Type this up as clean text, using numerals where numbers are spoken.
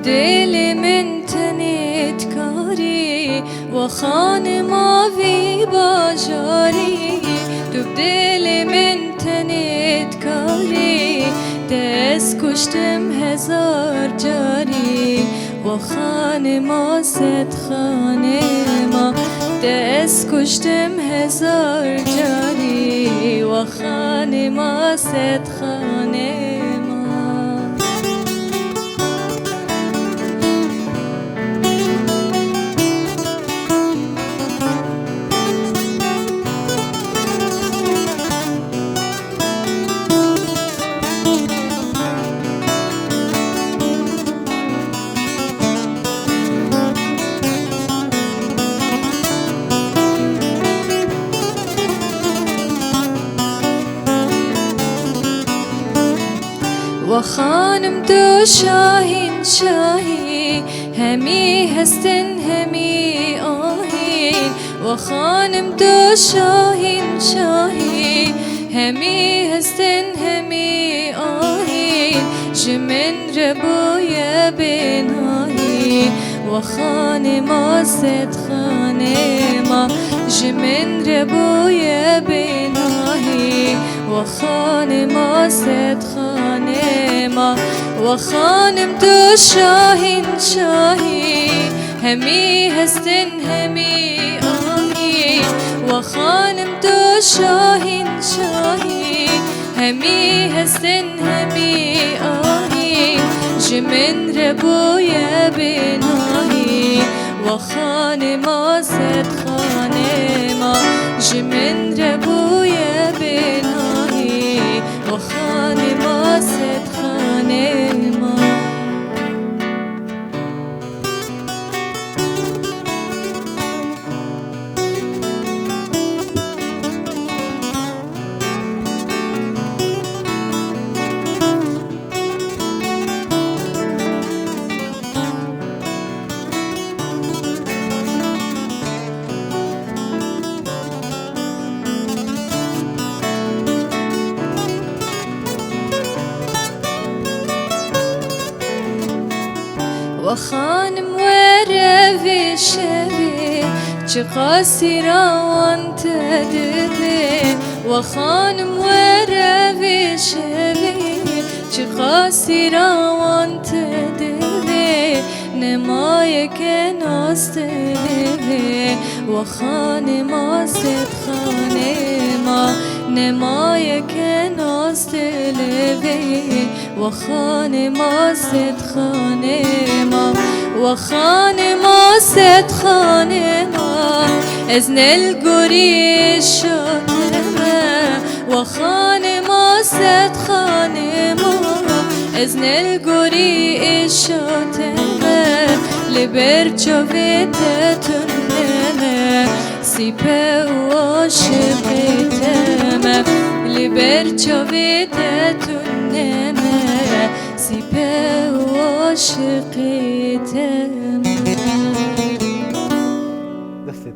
دل من تنت کاری و خانماوی باجاری تو دل من تنت کاری دست کشتم هزار جاری و خانما صد خانما دست کشتم هزار جاری و خانما صد خانما و خانم تو شاهین شاهی همی هستن همی آهین و خانم تو شاهین شاهی همی هستن همی آهین جمن ربوی بناهی و خانما صد خانما جمن ربوی بناهی و خانما صد خانما و خانم تو شاهین شاهی همی هستن همی آهی و خانم تو شاهین شاهی همی هستن همی آهی جمن ربوی بناهی و خانما صد خانما جمن ربوی بناهی و خانما صد خانما و خانم وروی شبی چه قاسی روان تدبی و خانم وروی شبی چه قاسی روان تدبی نمای که ناستدبی و خانما صد خانما نمای که ناستدبی و خانما صد خانما و خانما صد خانما ازن الگوری شدمه و خانما صد خانما ازن الگوری شدمه لبر چویتتونه سیپه و عاشقیتمه لبر چویتتونه سیپه و عاشقیتم